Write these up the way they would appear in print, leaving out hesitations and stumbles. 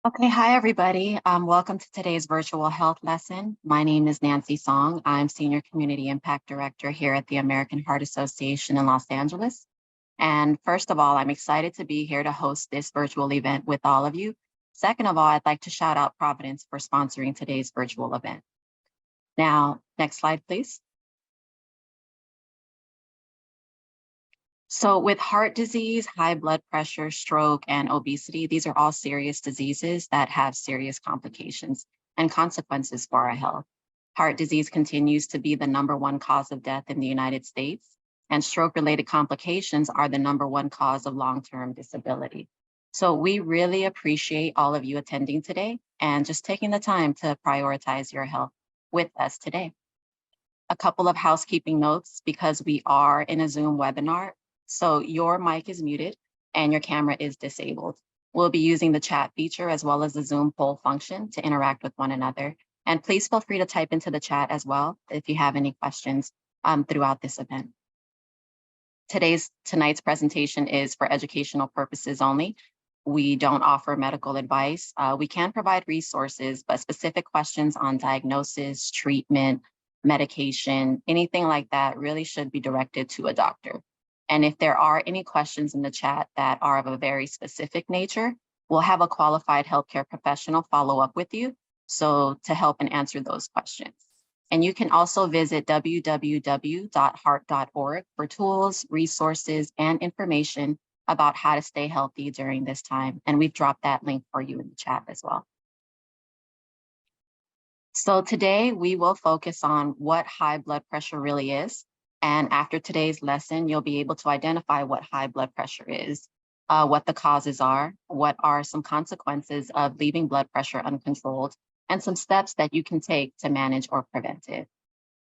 Okay, hi everybody. Welcome to today's virtual health lesson. My name is Nancy Song. I'm Senior Community Impact Director here at the American Heart Association in Los Angeles. And first of all, I'm excited to be here to host this virtual event with all of you. Second of all, I'd like to shout out Providence for sponsoring today's virtual event. Now, next slide, please. So with heart disease, high blood pressure, stroke, and obesity, these are all serious diseases that have serious complications and consequences for our health. Heart disease continues to be the #1 cause of death in the United States, and stroke-related complications are the #1 cause of long-term disability. So we really appreciate all of you attending today and just taking the time to prioritize your health with us today. A couple of housekeeping notes because we are in a Zoom webinar. So your mic is muted and your camera is disabled. We'll be using the chat feature as well as the Zoom poll function to interact with one another. And please feel free to type into the chat as well if you have any questions throughout this event. Tonight's presentation is for educational purposes only. We don't offer medical advice. We can provide resources, but specific questions on diagnosis, treatment, medication, anything like that really should be directed to a doctor. And if there are any questions in the chat that are of a very specific nature, we'll have a qualified healthcare professional follow up with you to help and answer those questions. And you can also visit www.heart.org for tools, resources, and information about how to stay healthy during this time. And we've dropped that link for you in the chat as well. So today we will focus on what high blood pressure really is. And after today's lesson, you'll be able to identify what high blood pressure is, what the causes are, what are some consequences of leaving blood pressure uncontrolled, and some steps that you can take to manage or prevent it.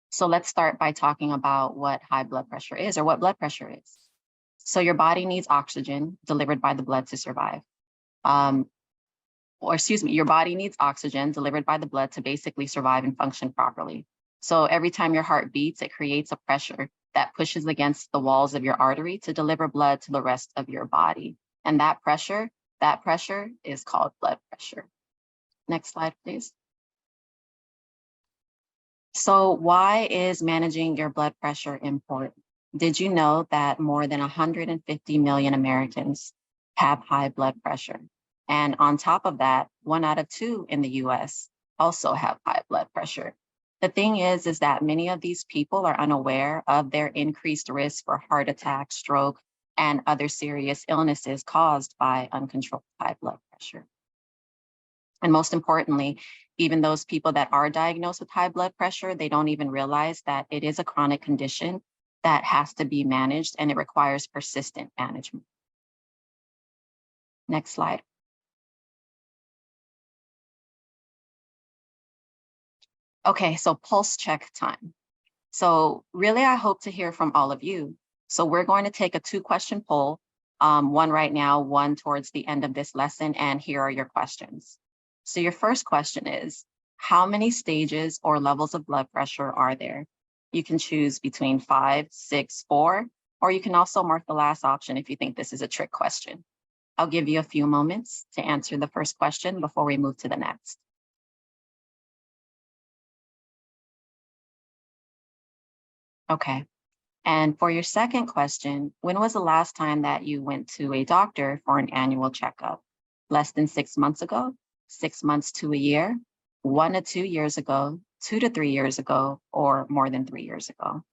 So let's start by talking about what high blood pressure is or what blood pressure is. So your body needs oxygen delivered by the blood to survive. Your body needs oxygen delivered by the blood to basically survive and function properly. So every time your heart beats, it creates a pressure that pushes against the walls of your artery to deliver blood to the rest of your body. And that pressure is called blood pressure. Next slide, please. So why is managing your blood pressure important? Did you know that more than 150 million Americans have high blood pressure? And on top of that, 1 out of 2 in the US also have high blood pressure. The thing is that many of these people are unaware of their increased risk for heart attack, stroke, and other serious illnesses caused by uncontrolled high blood pressure. And most importantly, even those people that are diagnosed with high blood pressure, they don't even realize that it is a chronic condition that has to be managed and it requires persistent management. Next slide. Okay, so pulse check time. So really, I hope to hear from all of you. So we're going to take a 2-question poll, one right now, one towards the end of this lesson, and here are your questions. So your first question is, how many stages or levels of blood pressure are there? You can choose between 5, 6, 4, or you can also mark the last option if you think this is a trick question. I'll give you a few moments to answer the first question before we move to the next. Okay. And for your second question, when was the last time that you went to a doctor for an annual checkup? Less than 6 months ago, 6 months to a year, 1 to 2 years ago, 2 to 3 years ago, or more than 3 years ago?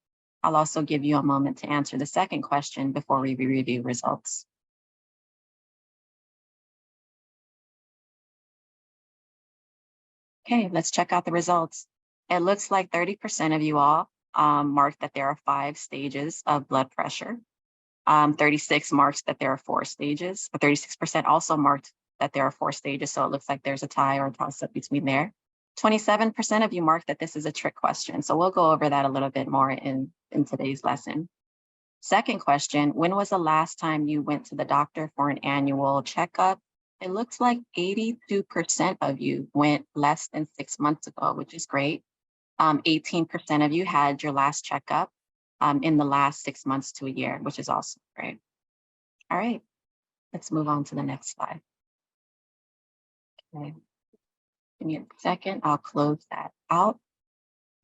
I'll also give you a moment to answer the second question before we review results. Okay, let's check out the results. It looks like 30% of you all marked that there are 5 stages of blood pressure. 36 marks that there are 4 stages, but 36% also marked that there are 4 stages. So it looks like there's a tie or a toss-up between there. 27% of you marked that this is a trick question. So we'll go over that a little bit more in today's lesson. Second question, when was the last time you went to the doctor for an annual checkup? It looks like 82% of you went less than 6 months ago, which is great. 18% of you had your last checkup in the last 6 months to a year, which is also great. All right, let's move on to the next slide. Okay. Give me a second, I'll close that out.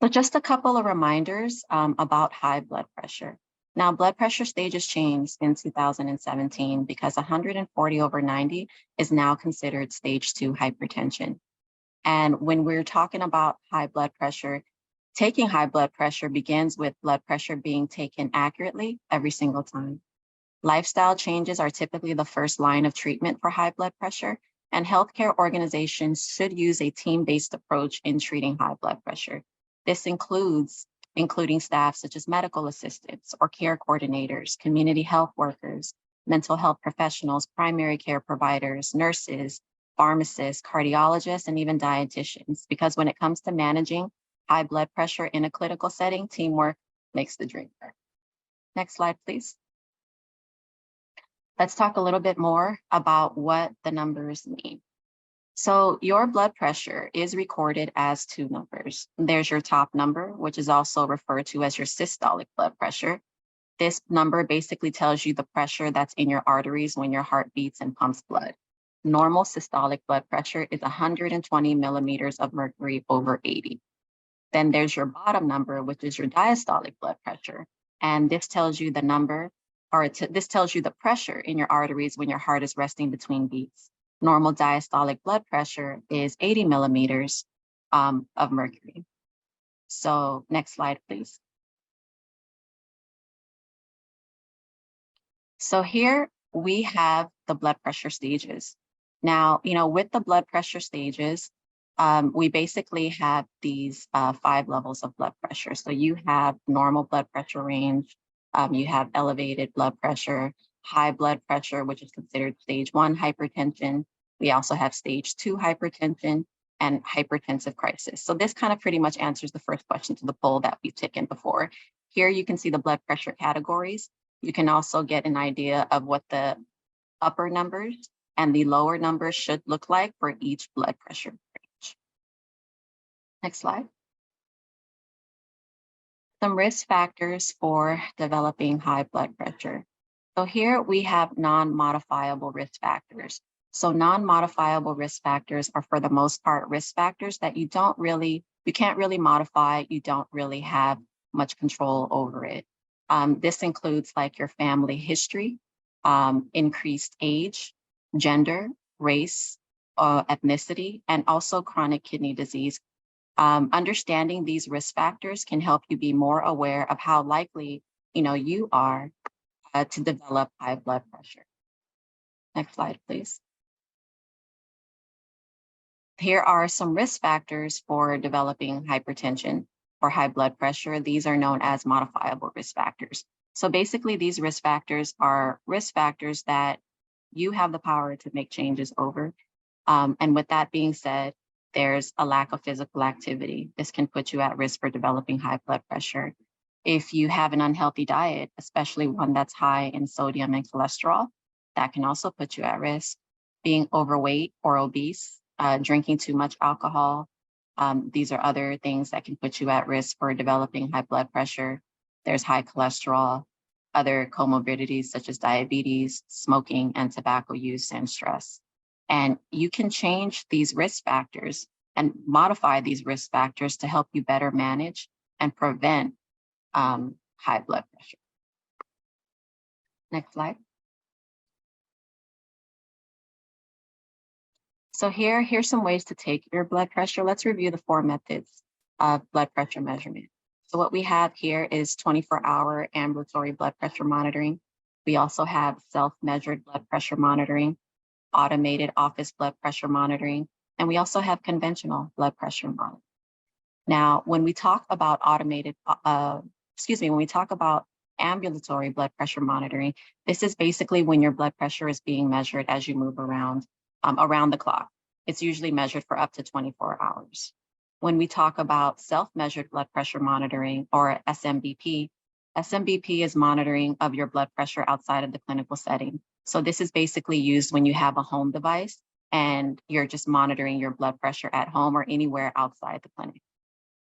So just a couple of reminders about high blood pressure. Now, blood pressure stages changed in 2017 because 140/90 is now considered stage 2 hypertension. And when we're talking about high blood pressure, taking high blood pressure begins with blood pressure being taken accurately every single time. Lifestyle changes are typically the first line of treatment for high blood pressure, and healthcare organizations should use a team-based approach in treating high blood pressure. This includes including staff such as medical assistants or care coordinators, community health workers, mental health professionals, primary care providers, nurses, pharmacists, cardiologists, and even dietitians. Because when it comes to managing high blood pressure in a clinical setting, teamwork makes the dream work. Next slide, please. Let's talk a little bit more about what the numbers mean. So your blood pressure is recorded as two numbers. There's your top number, which is also referred to as your systolic blood pressure. This number basically tells you the pressure that's in your arteries when your heart beats and pumps blood. Normal systolic blood pressure is 120 millimeters of mercury over 80. Then there's your bottom number, which is your diastolic blood pressure. And this tells you the number, this tells you the pressure in your arteries when your heart is resting between beats. Normal diastolic blood pressure is 80 millimeters of mercury. So next slide, please. So here we have the blood pressure stages. Now, with the blood pressure stages, we basically have these 5 levels of blood pressure. So you have normal blood pressure range, you have elevated blood pressure, high blood pressure, which is considered stage 1 hypertension. We also have stage 2 hypertension and hypertensive crisis. So this kind of pretty much answers the first question to the poll that we've taken before. Here you can see the blood pressure categories. You can also get an idea of what the upper numbers and the lower numbers should look like for each blood pressure range. Next slide. Some risk factors for developing high blood pressure. So here we have non-modifiable risk factors. So non-modifiable risk factors are, for the most part, risk factors that you can't really modify, you don't really have much control over it. This includes like your family history, increased age, gender, race, ethnicity, and also chronic kidney disease. Understanding these risk factors can help you be more aware of how likely you are to develop high blood pressure. Next slide, please. Here are some risk factors for developing hypertension or high blood pressure. These are known as modifiable risk factors. So basically, these risk factors are risk factors that you have the power to make changes over. And with that being said, there's a lack of physical activity. This can put you at risk for developing high blood pressure. If you have an unhealthy diet, especially one that's high in sodium and cholesterol, that can also put you at risk. Being overweight or obese, drinking too much alcohol, these are other things that can put you at risk for developing high blood pressure. There's high cholesterol, other comorbidities such as diabetes, smoking, and tobacco use and stress. And you can change these risk factors and modify these risk factors to help you better manage and prevent high blood pressure. Next slide. So here's some ways to take your blood pressure. Let's review the 4 methods of blood pressure measurement. So what we have here is 24-hour ambulatory blood pressure monitoring. We also have self-measured blood pressure monitoring, automated office blood pressure monitoring, and we also have conventional blood pressure monitoring. Now, when we talk about when we talk about ambulatory blood pressure monitoring, this is basically when your blood pressure is being measured as you move around the clock. It's usually measured for up to 24 hours. When we talk about self-measured blood pressure monitoring, or SMBP, SMBP is monitoring of your blood pressure outside of the clinical setting. So this is basically used when you have a home device and you're just monitoring your blood pressure at home or anywhere outside the clinic.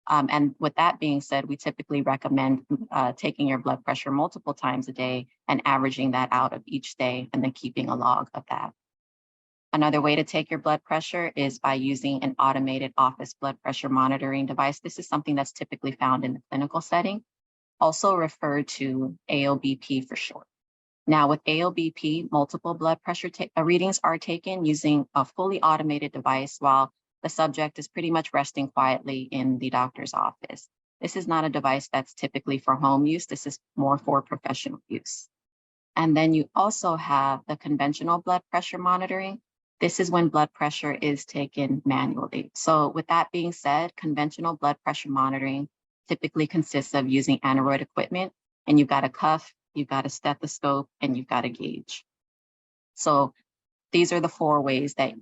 And with that being said, we typically recommend taking your blood pressure multiple times a day and averaging that out of each day and then keeping a log of that. Another way to take your blood pressure is by using an automated office blood pressure monitoring device. This is something that's typically found in the clinical setting, also referred to AOBP for short. Now with AOBP, multiple blood pressure readings are taken using a fully automated device while the subject is pretty much resting quietly in the doctor's office. This is not a device that's typically for home use. This is more for professional use. And then you also have the conventional blood pressure monitoring. This is when blood pressure is taken manually. So with that being said, conventional blood pressure monitoring typically consists of using aneroid equipment, and you've got a cuff, you've got a stethoscope, and you've got a gauge. So these are the four ways that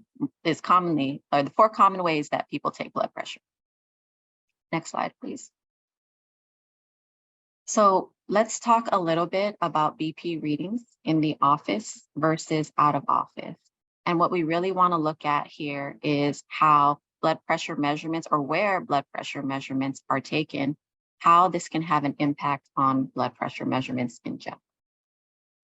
is commonly, or the four common ways that people take blood pressure. Next slide, please. So let's talk a little bit about BP readings in the office versus out of office. And what we really want to look at here is how blood pressure measurements, or where blood pressure measurements are taken, how this can have an impact on blood pressure measurements in general.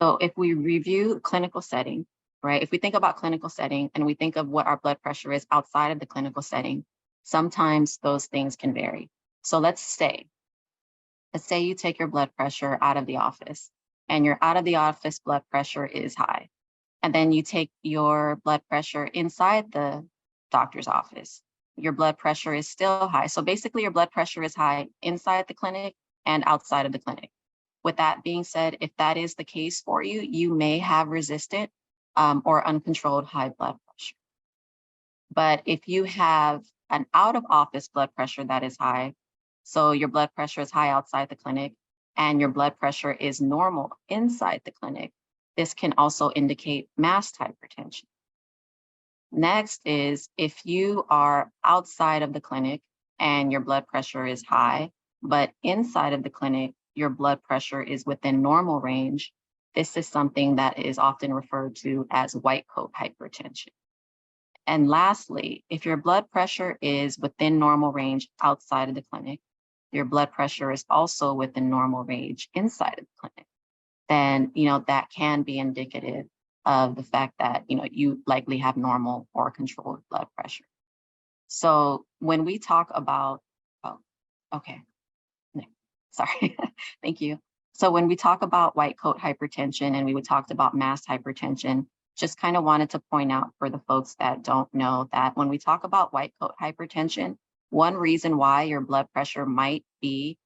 So if we review clinical setting, right? If we think about clinical setting and we think of what our blood pressure is outside of the clinical setting, sometimes those things can vary. So let's say you take your blood pressure out of the office, and your out of the office blood pressure is high. And then you take your blood pressure inside the doctor's office. Your blood pressure is still high. So basically your blood pressure is high inside the clinic and outside of the clinic. With that being said, if that is the case for you, you may have resistant or uncontrolled high blood pressure. But if you have an out of office blood pressure that is high, so your blood pressure is high outside the clinic and your blood pressure is normal inside the clinic, this can also indicate masked hypertension. Next is if you are outside of the clinic and your blood pressure is high, but inside of the clinic, your blood pressure is within normal range, this is something that is often referred to as white coat hypertension. And lastly, if your blood pressure is within normal range outside of the clinic, your blood pressure is also within normal range inside of the clinic, then that can be indicative of the fact that you likely have normal or controlled blood pressure. So when we talk about, sorry, thank you. So when we talk about white coat hypertension and we talked about masked hypertension, just kind of wanted to point out for the folks that don't know that when we talk about white coat hypertension, one reason why your blood pressure might be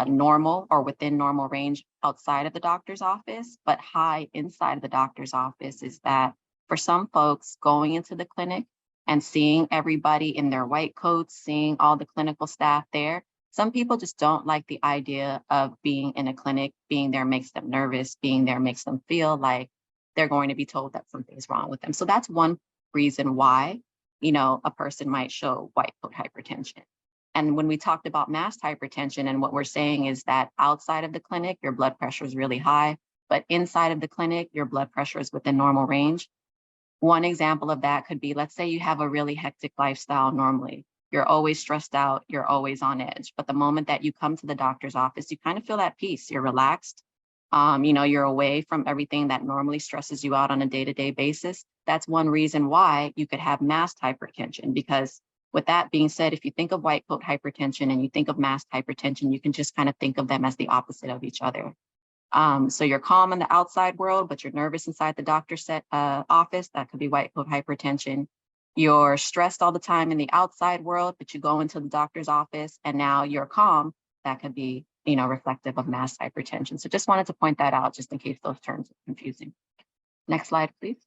normal or within normal range outside of the doctor's office, but high inside of the doctor's office is that for some folks going into the clinic and seeing everybody in their white coats, seeing all the clinical staff there, some people just don't like the idea of being in a clinic. Being there makes them nervous. Being there makes them feel like they're going to be told that something's wrong with them. So that's one reason why, a person might show white coat hypertension. And when we talked about masked hypertension, and what we're saying is that outside of the clinic, your blood pressure is really high, but inside of the clinic, your blood pressure is within normal range. One example of that could be, let's say you have a really hectic lifestyle normally. You're always stressed out, you're always on edge. But the moment that you come to the doctor's office, you kind of feel at peace, you're relaxed. You're away from everything that normally stresses you out on a day-to-day basis. That's one reason why you could have masked hypertension, because with that being said, if you think of white coat hypertension and you think of masked hypertension, you can just kind of think of them as the opposite of each other. So you're calm in the outside world, but you're nervous inside the doctor's office. That could be white coat hypertension. You're stressed all the time in the outside world, but you go into the doctor's office and now you're calm. That could be, reflective of masked hypertension. So just wanted to point that out just in case those terms are confusing. Next slide, please.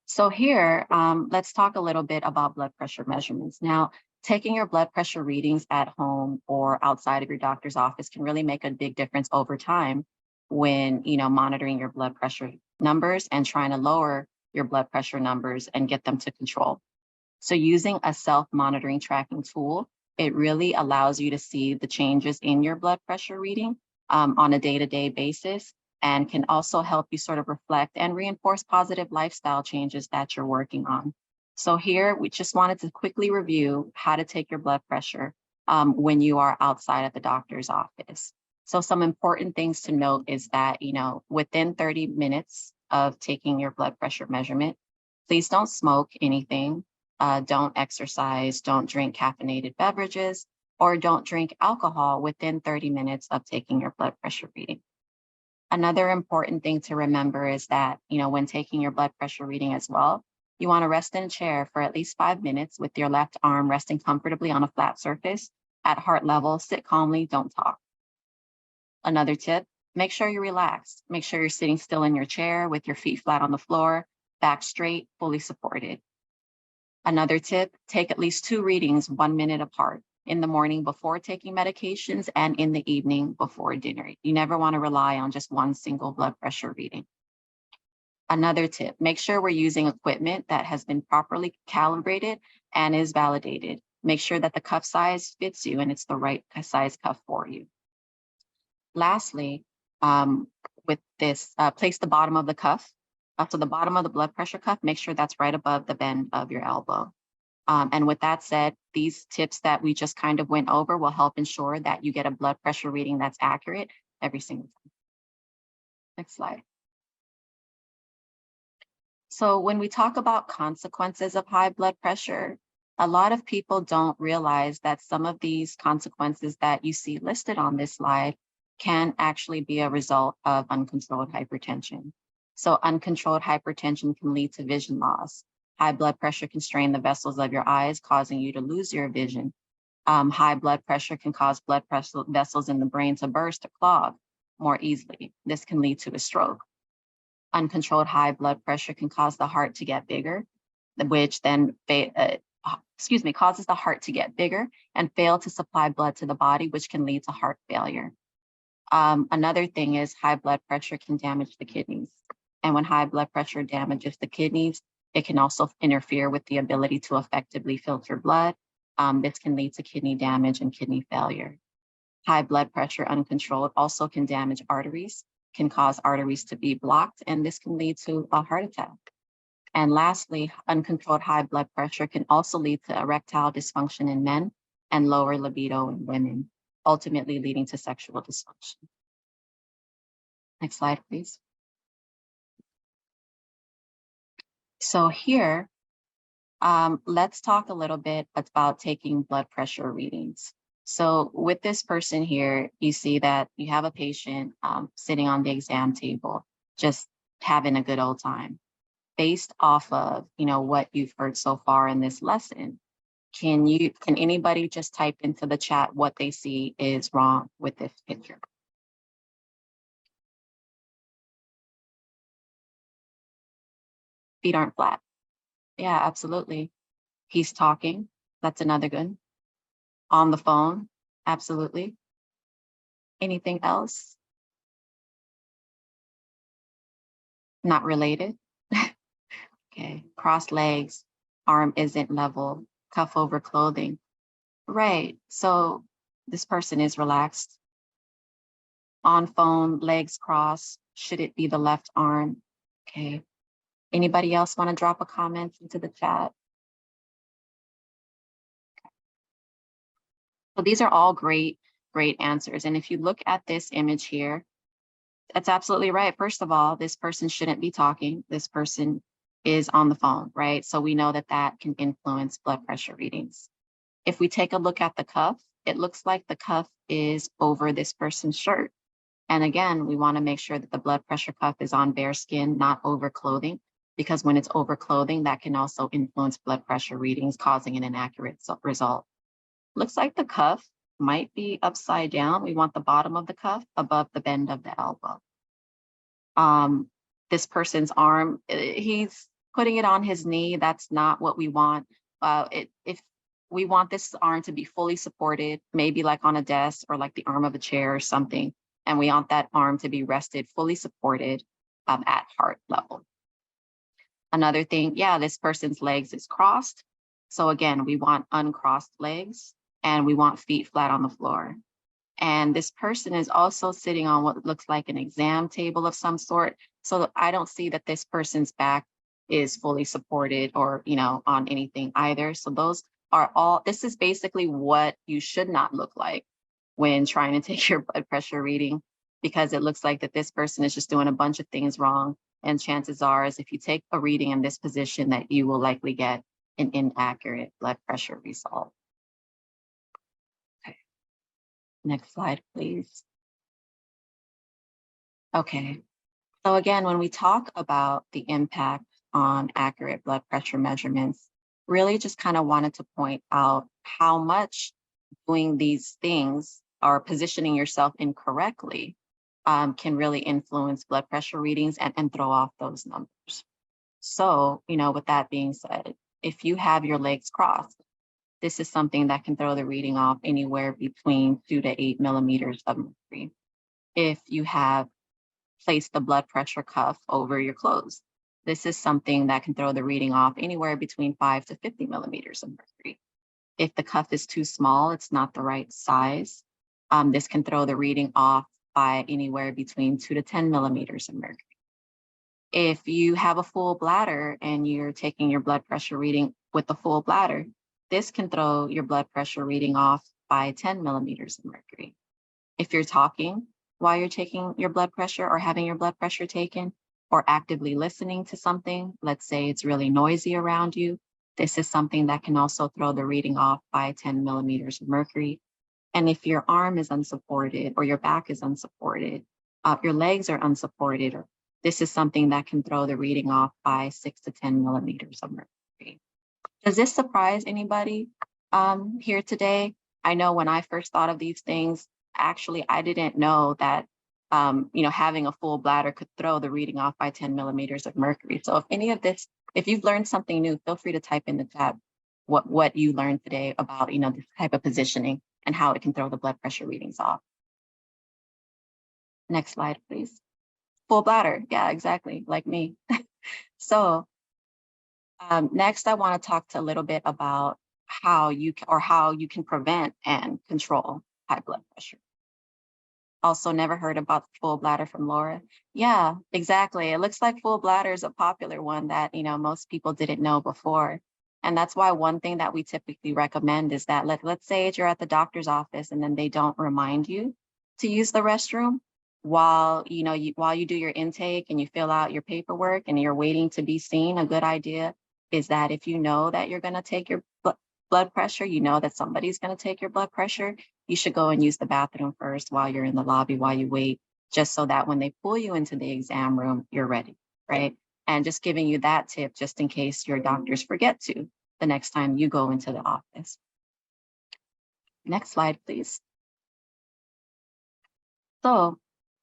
So here, let's talk a little bit about blood pressure measurements. Now, taking your blood pressure readings at home or outside of your doctor's office can really make a big difference over time when, monitoring your blood pressure numbers and trying to lower your blood pressure numbers and get them to control. So using a self-monitoring tracking tool, it really allows you to see the changes in your blood pressure reading on a day-to-day basis, and can also help you sort of reflect and reinforce positive lifestyle changes that you're working on. So here, we just wanted to quickly review how to take your blood pressure when you are outside of the doctor's office. So some important things to note is that, within 30 minutes of taking your blood pressure measurement. Please don't smoke anything, don't exercise, don't drink caffeinated beverages, or don't drink alcohol within 30 minutes of taking your blood pressure reading. Another important thing to remember is that, when taking your blood pressure reading as well, you want to rest in a chair for at least 5 minutes with your left arm resting comfortably on a flat surface at heart level. Sit calmly, don't talk. Another tip, make sure you're relaxed. Make sure you're sitting still in your chair with your feet flat on the floor, back straight, fully supported. Another tip, take at least 2 readings 1 minute apart, in the morning before taking medications and in the evening before dinner. You never want to rely on just one single blood pressure reading. Another tip, make sure we're using equipment that has been properly calibrated and is validated. Make sure that the cuff size fits you and it's the right size cuff for you. Lastly, with this, place the bottom of the cuff up to the bottom of the blood pressure cuff. Make sure that's right above the bend of your elbow. And with that said, these tips that we just kind of went over will help ensure that you get a blood pressure reading that's accurate every single time. Next slide. So when we talk about consequences of high blood pressure, a lot of people don't realize that some of these consequences that you see listed on this slide can actually be a result of uncontrolled hypertension. So uncontrolled hypertension can lead to vision loss. High blood pressure can strain the vessels of your eyes, causing you to lose your vision. High blood pressure can cause blood vessels in the brain to burst or clog more easily. This can lead to a stroke. Uncontrolled high blood pressure can cause the heart to get bigger, which then causes the heart to get bigger and fail to supply blood to the body, which can lead to heart failure. Another thing is high blood pressure can damage the kidneys. And when high blood pressure damages the kidneys, it can also interfere with the ability to effectively filter blood. This can lead to kidney damage and kidney failure. High blood pressure uncontrolled also can damage arteries, can cause arteries to be blocked, and this can lead to a heart attack. And lastly, uncontrolled high blood pressure can also lead to erectile dysfunction in men and lower libido in women, ultimately leading to sexual dysfunction. Next slide, please. So here, let's talk a little bit about taking blood pressure readings. So with this person here, you see that you have a patient sitting on the exam table, just having a good old time. Based off of, what you've heard so far in this lesson, can anybody just type into the chat what they see is wrong with this picture? Feet aren't flat. Yeah, absolutely. He's talking. That's another good. On the phone. Absolutely. Anything else? Not related. Okay. Crossed legs. Arm isn't level. Cuff over clothing. Right. So this person is relaxed. On phone, legs crossed. Should it be the left arm? Okay. Anybody else want to drop a comment into the chat? So these are all great answers. And if you look at this image here, that's absolutely right. First of all, this person shouldn't be talking. This person is on the phone, right? So we know that that can influence blood pressure readings. If we take a look at the cuff, it looks like the cuff is over this person's shirt. And again, we want to make sure that the blood pressure cuff is on bare skin, not over clothing, because when it's over clothing, that can also influence blood pressure readings, causing an inaccurate result. Looks like the cuff might be upside down. We want the bottom of the cuff above the bend of the elbow. This person's arm, he's putting it on his knee. That's not what we want. If we want this arm to be fully supported, maybe like on a desk or like the arm of a chair or something, and we want that arm to be rested, fully supported at heart level. Another thing, yeah, this person's legs is crossed. So again, we want uncrossed legs and we want feet flat on the floor. And this person is also sitting on what looks like an exam table of some sort. So I don't see that this person's back is fully supported or, on anything either. So those are all, this is basically what you should not look like when trying to take your blood pressure reading, because it looks like that this person is just doing a bunch of things wrong. And chances are is if you take a reading in this position that you will likely get an inaccurate blood pressure result. Okay, next slide, please. Okay, so again, when we talk about the impact on accurate blood pressure measurements, really just kind of wanted to point out how much doing these things or positioning yourself incorrectly can really influence blood pressure readings and throw off those numbers. So, with that being said, if you have your legs crossed, this is something that can throw the reading off anywhere between 2 to 8 millimeters of mercury. If you have placed the blood pressure cuff over your clothes, this is something that can throw the reading off anywhere between 5 to 50 millimeters of mercury. If the cuff is too small, it's not the right size, this can throw the reading off by anywhere between 2 to 10 millimeters of mercury. If you have a full bladder and you're taking your blood pressure reading with the full bladder, this can throw your blood pressure reading off by 10 millimeters of mercury. If you're talking while you're taking your blood pressure or having your blood pressure taken, or actively listening to something, let's say it's really noisy around you, this is something that can also throw the reading off by 10 millimeters of mercury. And if your arm is unsupported or your back is unsupported, your legs are unsupported, or this is something that can throw the reading off by 6 to 10 millimeters of mercury. Does this surprise anybody here today? I know when I first thought of these things, actually, I didn't know that having a full bladder could throw the reading off by 10 millimeters of mercury. So if any of this, if you've learned something new, feel free to type in the chat what you learned today about this type of positioning and how it can throw the blood pressure readings off. Next slide, please. Full bladder, yeah, exactly, like me. So next, I want to talk a little bit about how you can prevent and control high blood pressure. Also, never heard about full bladder from Laura. Yeah, exactly. It looks like full bladder is a popular one that most people didn't know before. And that's why one thing that we typically recommend is that let's say you're at the doctor's office and then they don't remind you to use the restroom while you do your intake and you fill out your paperwork and you're waiting to be seen. A good idea is that if you know that you're going to take your blood pressure, you know that somebody's going to take your blood pressure, you should go and use the bathroom first while you're in the lobby, while you wait, just so that when they pull you into the exam room, you're ready, right? And just giving you that tip just in case your doctors forget to the next time you go into the office. Next slide, please. So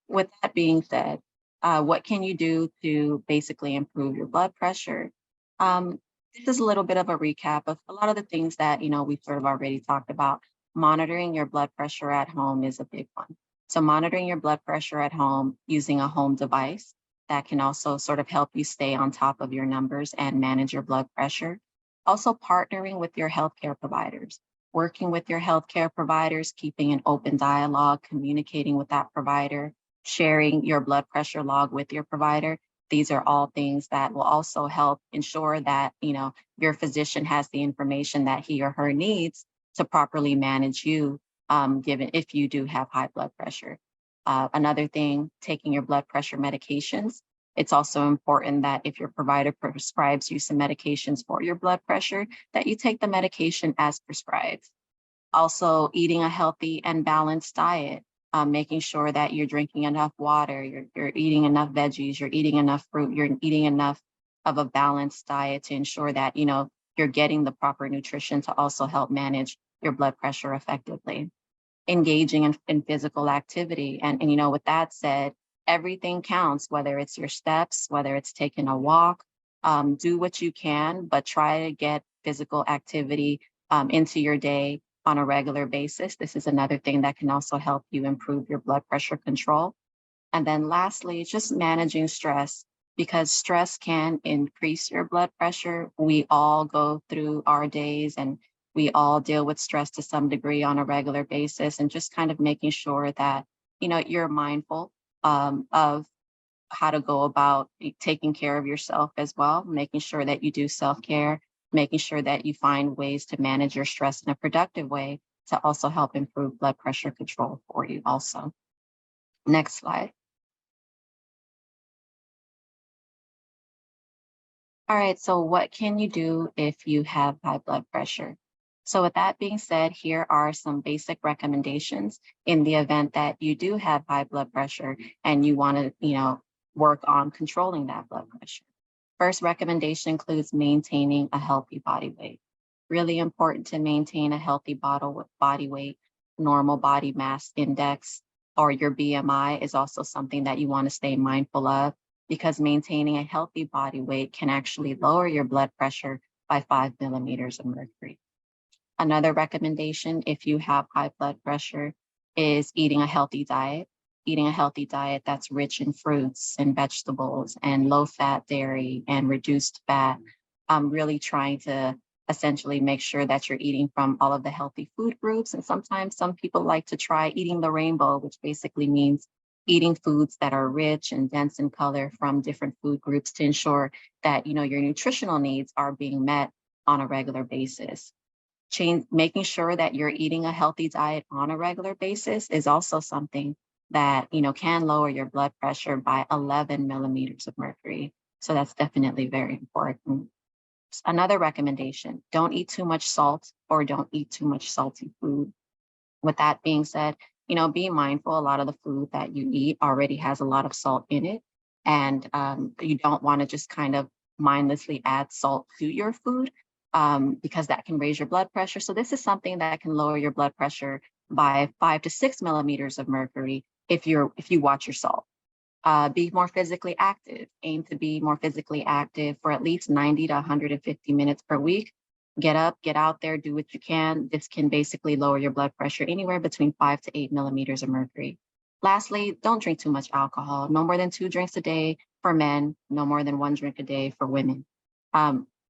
with that being said, what can you do to basically improve your blood pressure? This is a little bit of a recap of a lot of the things that we've sort of already talked about. Monitoring your blood pressure at home is a big one. So monitoring your blood pressure at home using a home device that can also sort of help you stay on top of your numbers and manage your blood pressure. Also partnering with your healthcare providers, working with your healthcare providers, keeping an open dialogue, communicating with that provider, sharing your blood pressure log with your provider. These are all things that will also help ensure that your physician has the information that he or her needs to properly manage you, given if you do have high blood pressure. Another thing, taking your blood pressure medications. It's also important that if your provider prescribes you some medications for your blood pressure, that you take the medication as prescribed. Also, eating a healthy and balanced diet. Making sure that you're drinking enough water, you're eating enough veggies, you're eating enough fruit, you're eating enough of a balanced diet to ensure that you're getting the proper nutrition to also help manage your blood pressure effectively. Engaging in physical activity, and with that said, everything counts. Whether it's your steps, whether it's taking a walk, do what you can, but try to get physical activity into your day on a regular basis. This is another thing that can also help you improve your blood pressure control. And then lastly, just managing stress, because stress can increase your blood pressure. We all go through our days and we all deal with stress to some degree on a regular basis, and just kind of making sure that you're mindful of how to go about taking care of yourself as well, making sure that you do self-care, making sure that you find ways to manage your stress in a productive way to also help improve blood pressure control for you also. Next slide. All right, so what can you do if you have high blood pressure? So with that being said, here are some basic recommendations in the event that you do have high blood pressure and you want to, work on controlling that blood pressure. First recommendation includes maintaining a healthy body weight. Really important to maintain a healthy body weight. Normal body mass index or your BMI is also something that you want to stay mindful of, because maintaining a healthy body weight can actually lower your blood pressure by 5 millimeters of mercury. Another recommendation, if you have high blood pressure, is eating a healthy diet. Eating a healthy diet that's rich in fruits and vegetables and low fat dairy and reduced fat. Really trying to essentially make sure that you're eating from all of the healthy food groups. And sometimes some people like to try eating the rainbow, which basically means eating foods that are rich and dense in color from different food groups to ensure that your nutritional needs are being met on a regular basis. Making sure that you're eating a healthy diet on a regular basis is also something that can lower your blood pressure by 11 millimeters of mercury. So that's definitely very important. Another recommendation: don't eat too much salt or don't eat too much salty food. With that being said, be mindful. A lot of the food that you eat already has a lot of salt in it, and you don't want to just kind of mindlessly add salt to your food, because that can raise your blood pressure. So this is something that can lower your blood pressure by 5 to 6 millimeters of mercury if you watch your salt. Be more physically active. Aim to be more physically active for at least 90 to 150 minutes per week. Get up, get out there, do what you can. This can basically lower your blood pressure anywhere between 5 to 8 millimeters of mercury. Lastly, don't drink too much alcohol. No more than 2 drinks a day for men, no more than 1 drink a day for women.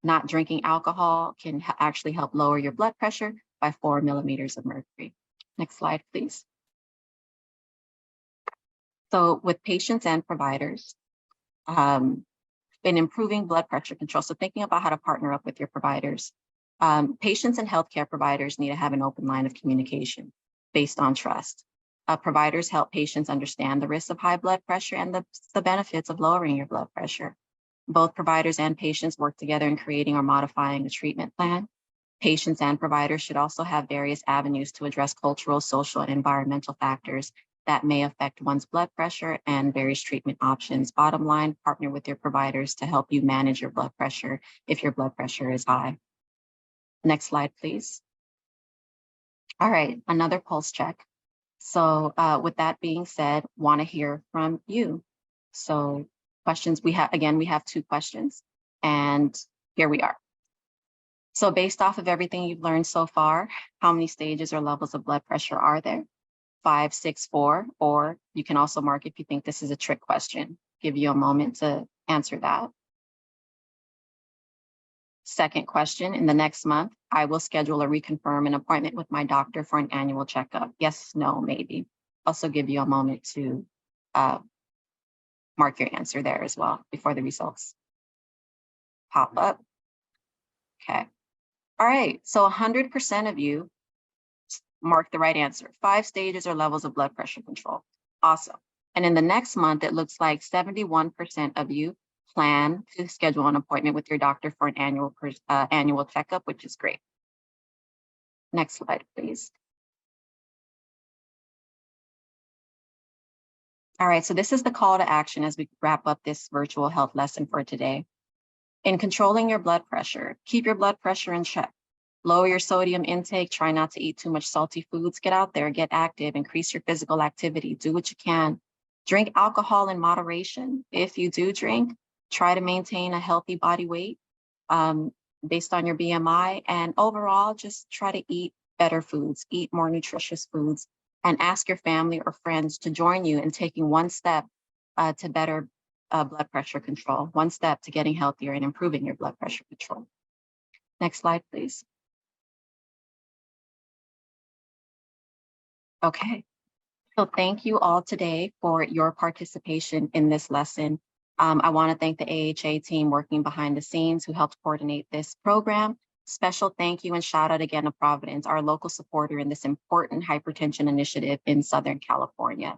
Not drinking alcohol can actually help lower your blood pressure by 4 millimeters of mercury. Next slide, please. So with patients and providers, in improving blood pressure control, so thinking about how to partner up with your providers, patients and healthcare providers need to have an open line of communication based on trust. Providers help patients understand the risks of high blood pressure and the benefits of lowering your blood pressure. Both providers and patients work together in creating or modifying a treatment plan. Patients and providers should also have various avenues to address cultural, social, and environmental factors that may affect one's blood pressure and various treatment options. Bottom line, partner with your providers to help you manage your blood pressure if your blood pressure is high. Next slide, please. All right, another pulse check. So with that being said, want to hear from you. So questions, we have 2 questions, and here we are. So based off of everything you've learned so far, how many stages or levels of blood pressure are there? 5, 6, 4, or you can also mark if you think this is a trick question. Give you a moment to answer that. Second question: in the next month, I will schedule or reconfirm an appointment with my doctor for an annual checkup. Yes, no, maybe. Also give you a moment to mark your answer there as well before the results pop up. Okay. All right, so 100% of you mark the right answer. 5 stages or levels of blood pressure control. Awesome. And in the next month, it looks like 71% of you plan to schedule an appointment with your doctor for an annual checkup, which is great. Next slide, please. All right, so this is the call to action as we wrap up this virtual health lesson for today. In controlling your blood pressure, keep your blood pressure in check. Lower your sodium intake, try not to eat too much salty foods, get out there, get active, increase your physical activity, do what you can. Drink alcohol in moderation. If you do drink, try to maintain a healthy body weight based on your BMI, and overall, just try to eat better foods, eat more nutritious foods, and ask your family or friends to join you in taking one step to better blood pressure control, one step to getting healthier and improving your blood pressure control. Next slide, please. Okay, so thank you all today for your participation in this lesson. I want to thank the AHA team working behind the scenes who helped coordinate this program. Special thank you and shout out again to Providence, our local supporter in this important hypertension initiative in Southern California.